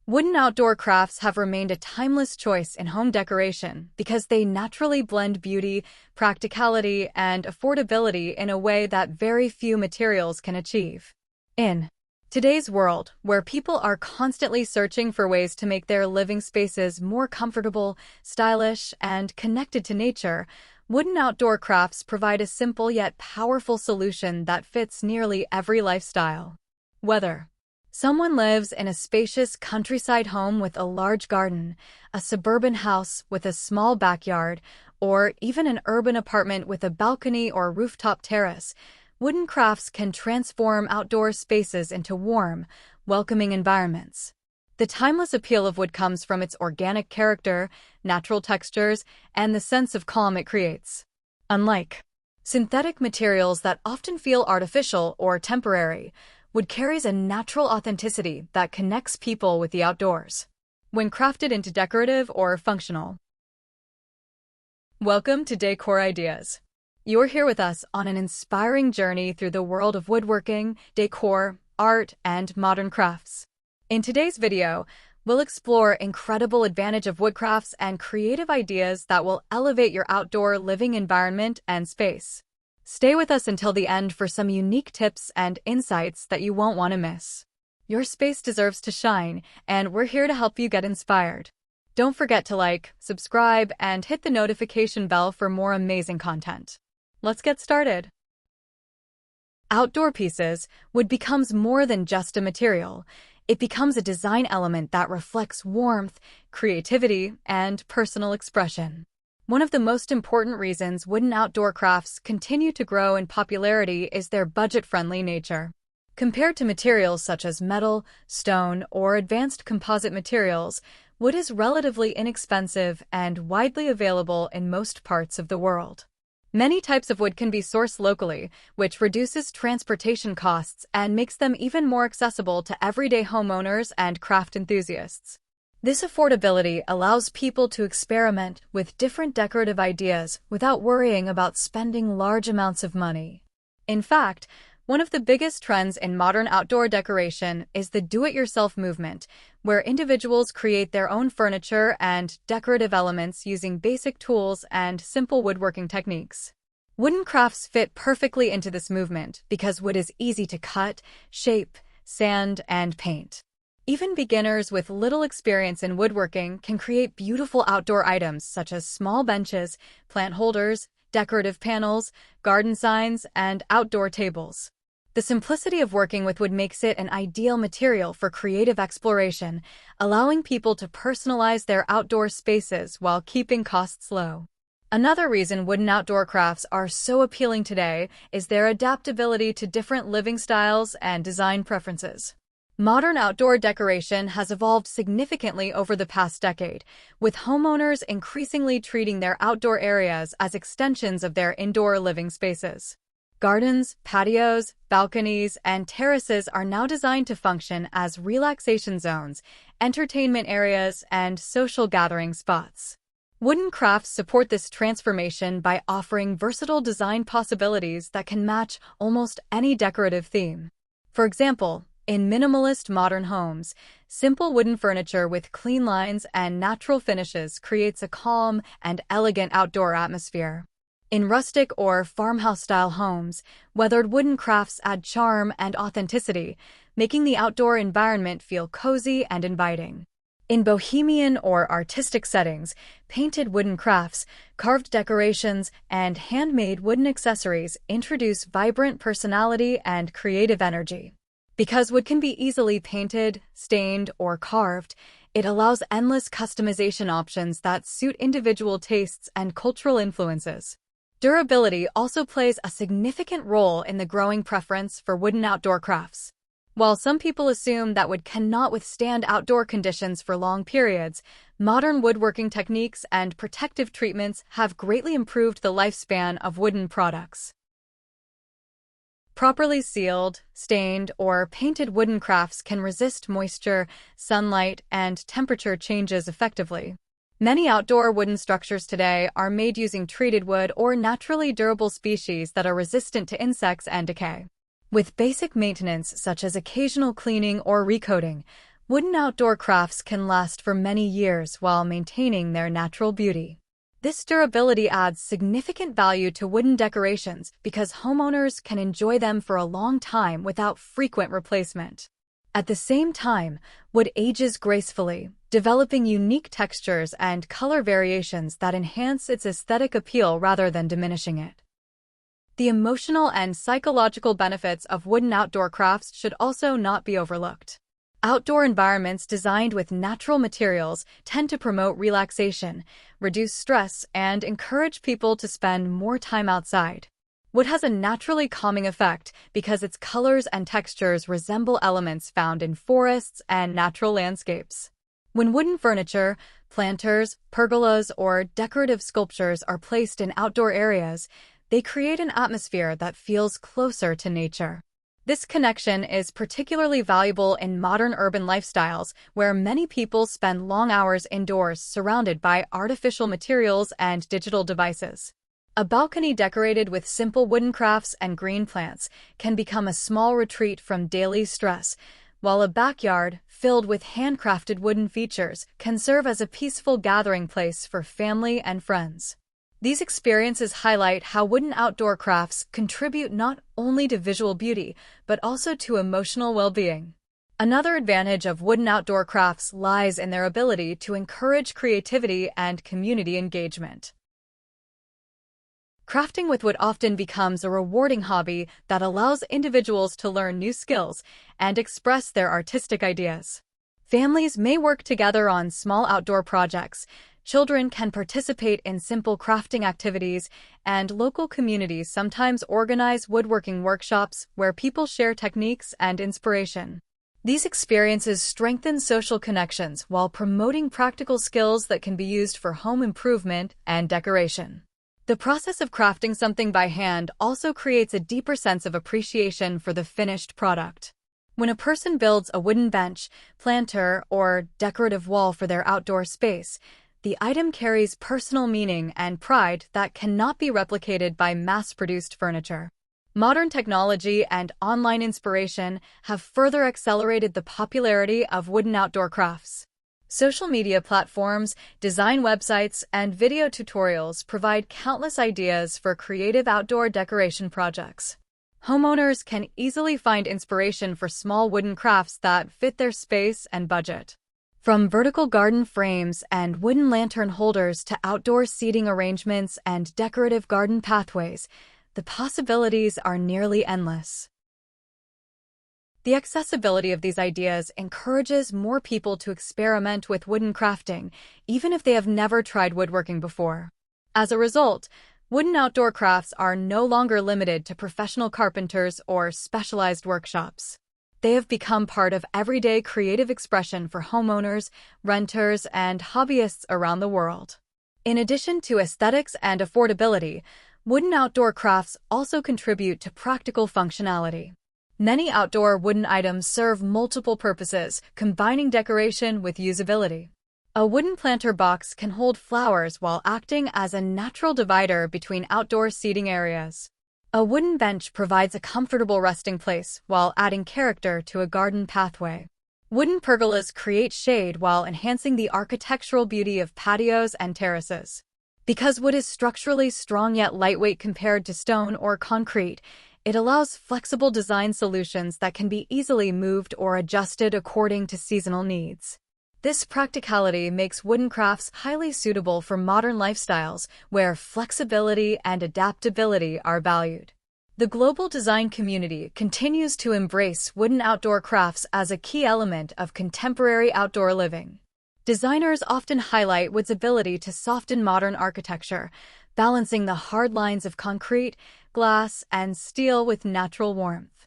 Wooden outdoor crafts have remained a timeless choice in home decoration because they naturally blend beauty, practicality, and affordability in a way that very few materials can achieve. In today's world, where people are constantly searching for ways to make their living spaces more comfortable, stylish, and connected to nature, wooden outdoor crafts provide a simple yet powerful solution that fits nearly every lifestyle. Whether someone lives in a spacious countryside home with a large garden, a suburban house with a small backyard, or even an urban apartment with a balcony or rooftop terrace, wooden crafts can transform outdoor spaces into warm, welcoming environments. The timeless appeal of wood comes from its organic character, natural textures, and the sense of calm it creates. Unlike synthetic materials that often feel artificial or temporary, wood carries a natural authenticity that connects people with the outdoors, when crafted into decorative or functional. Welcome to Decor Ideas. You're here with us on an inspiring journey through the world of woodworking, decor, art, and modern crafts. In today's video, we'll explore incredible advantage of woodcrafts and creative ideas that will elevate your outdoor living environment and space. Stay with us until the end for some unique tips and insights that you won't want to miss. Your space deserves to shine, and we're here to help you get inspired. Don't forget to like, subscribe, and hit the notification bell for more amazing content. Let's get started. Outdoor pieces, wood becomes more than just a material. It becomes a design element that reflects warmth, creativity, and personal expression. One of the most important reasons wooden outdoor crafts continue to grow in popularity is their budget-friendly nature. Compared to materials such as metal, stone, or advanced composite materials, wood is relatively inexpensive and widely available in most parts of the world. Many types of wood can be sourced locally, which reduces transportation costs and makes them even more accessible to everyday homeowners and craft enthusiasts. This affordability allows people to experiment with different decorative ideas without worrying about spending large amounts of money. In fact, one of the biggest trends in modern outdoor decoration is the do-it-yourself movement, where individuals create their own furniture and decorative elements using basic tools and simple woodworking techniques. Wooden crafts fit perfectly into this movement because wood is easy to cut, shape, sand, and paint. Even beginners with little experience in woodworking can create beautiful outdoor items such as small benches, plant holders, decorative panels, garden signs, and outdoor tables. The simplicity of working with wood makes it an ideal material for creative exploration, allowing people to personalize their outdoor spaces while keeping costs low. Another reason wooden outdoor crafts are so appealing today is their adaptability to different living styles and design preferences. Modern outdoor decoration has evolved significantly over the past decade, with homeowners increasingly treating their outdoor areas as extensions of their indoor living spaces. Gardens, patios, balconies, and terraces are now designed to function as relaxation zones, entertainment areas, and social gathering spots. Wooden crafts support this transformation by offering versatile design possibilities that can match almost any decorative theme. For example, in minimalist modern homes, simple wooden furniture with clean lines and natural finishes creates a calm and elegant outdoor atmosphere. In rustic or farmhouse-style homes, weathered wooden crafts add charm and authenticity, making the outdoor environment feel cozy and inviting. In bohemian or artistic settings, painted wooden crafts, carved decorations, and handmade wooden accessories introduce vibrant personality and creative energy. Because wood can be easily painted, stained, or carved, it allows endless customization options that suit individual tastes and cultural influences. Durability also plays a significant role in the growing preference for wooden outdoor crafts. While some people assume that wood cannot withstand outdoor conditions for long periods, modern woodworking techniques and protective treatments have greatly improved the lifespan of wooden products. Properly sealed, stained, or painted wooden crafts can resist moisture, sunlight, and temperature changes effectively. Many outdoor wooden structures today are made using treated wood or naturally durable species that are resistant to insects and decay. With basic maintenance such as occasional cleaning or recoating, Wooden outdoor crafts can last for many years while maintaining their natural beauty. This durability adds significant value to wooden decorations because homeowners can enjoy them for a long time without frequent replacement. At the same time, wood ages gracefully, developing unique textures and color variations that enhance its aesthetic appeal rather than diminishing it. The emotional and psychological benefits of wooden outdoor crafts should also not be overlooked. Outdoor environments designed with natural materials tend to promote relaxation, reduce stress, and encourage people to spend more time outside. Wood has a naturally calming effect because its colors and textures resemble elements found in forests and natural landscapes. When wooden furniture, planters, pergolas, or decorative sculptures are placed in outdoor areas, they create an atmosphere that feels closer to nature. This connection is particularly valuable in modern urban lifestyles where many people spend long hours indoors surrounded by artificial materials and digital devices. A balcony decorated with simple wooden crafts and green plants can become a small retreat from daily stress, while a backyard filled with handcrafted wooden features can serve as a peaceful gathering place for family and friends. These experiences highlight how wooden outdoor crafts contribute not only to visual beauty, but also to emotional well-being. Another advantage of wooden outdoor crafts lies in their ability to encourage creativity and community engagement. Crafting with wood often becomes a rewarding hobby that allows individuals to learn new skills and express their artistic ideas. Families may work together on small outdoor projects, children can participate in simple crafting activities, and local communities sometimes organize woodworking workshops where people share techniques and inspiration. These experiences strengthen social connections while promoting practical skills that can be used for home improvement and decoration. The process of crafting something by hand also creates a deeper sense of appreciation for the finished product. When a person builds a wooden bench, planter, or decorative wall for their outdoor space, the item carries personal meaning and pride that cannot be replicated by mass-produced furniture. Modern technology and online inspiration have further accelerated the popularity of wooden outdoor crafts. Social media platforms, design websites, and video tutorials provide countless ideas for creative outdoor decoration projects. Homeowners can easily find inspiration for small wooden crafts that fit their space and budget. From vertical garden frames and wooden lantern holders to outdoor seating arrangements and decorative garden pathways, the possibilities are nearly endless. The accessibility of these ideas encourages more people to experiment with wooden crafting, even if they have never tried woodworking before. As a result, wooden outdoor crafts are no longer limited to professional carpenters or specialized workshops. They have become part of everyday creative expression for homeowners, renters, and hobbyists around the world. In addition to aesthetics and affordability, wooden outdoor crafts also contribute to practical functionality. Many outdoor wooden items serve multiple purposes, combining decoration with usability. A wooden planter box can hold flowers while acting as a natural divider between outdoor seating areas. A wooden bench provides a comfortable resting place while adding character to a garden pathway. Wooden pergolas create shade while enhancing the architectural beauty of patios and terraces. Because wood is structurally strong yet lightweight compared to stone or concrete, it allows flexible design solutions that can be easily moved or adjusted according to seasonal needs. This practicality makes wooden crafts highly suitable for modern lifestyles where flexibility and adaptability are valued. The global design community continues to embrace wooden outdoor crafts as a key element of contemporary outdoor living. Designers often highlight wood's ability to soften modern architecture, balancing the hard lines of concrete, glass, and steel with natural warmth.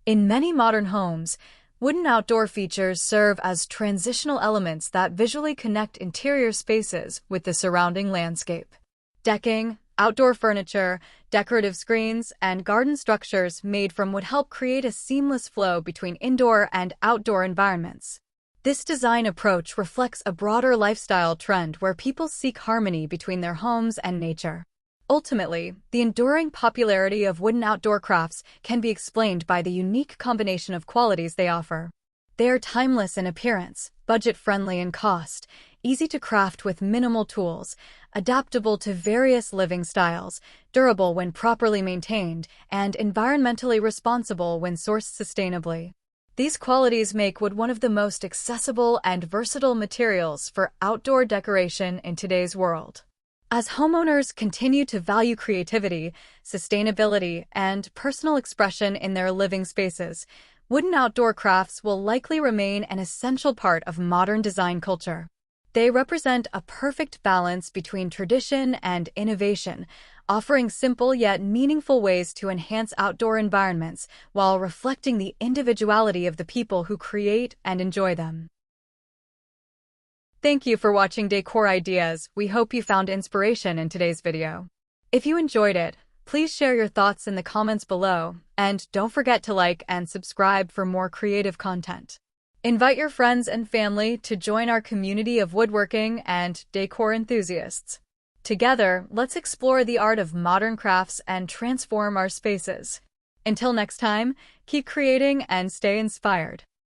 In many modern homes, wooden outdoor features serve as transitional elements that visually connect interior spaces with the surrounding landscape. Decking, outdoor furniture, decorative screens, and garden structures made from wood help create a seamless flow between indoor and outdoor environments. This design approach reflects a broader lifestyle trend where people seek harmony between their homes and nature. Ultimately, the enduring popularity of wooden outdoor crafts can be explained by the unique combination of qualities they offer. They are timeless in appearance, budget-friendly in cost, easy to craft with minimal tools, adaptable to various living styles, durable when properly maintained, and environmentally responsible when sourced sustainably. These qualities make wood one of the most accessible and versatile materials for outdoor decoration in today's world. As homeowners continue to value creativity, sustainability, and personal expression in their living spaces, wooden outdoor crafts will likely remain an essential part of modern design culture. They represent a perfect balance between tradition and innovation, offering simple yet meaningful ways to enhance outdoor environments while reflecting the individuality of the people who create and enjoy them. Thank you for watching Decor Ideas. We hope you found inspiration in today's video. If you enjoyed it, please share your thoughts in the comments below, and don't forget to like and subscribe for more creative content. Invite your friends and family to join our community of woodworking and decor enthusiasts. Together, let's explore the art of modern crafts and transform our spaces. Until next time, keep creating and stay inspired.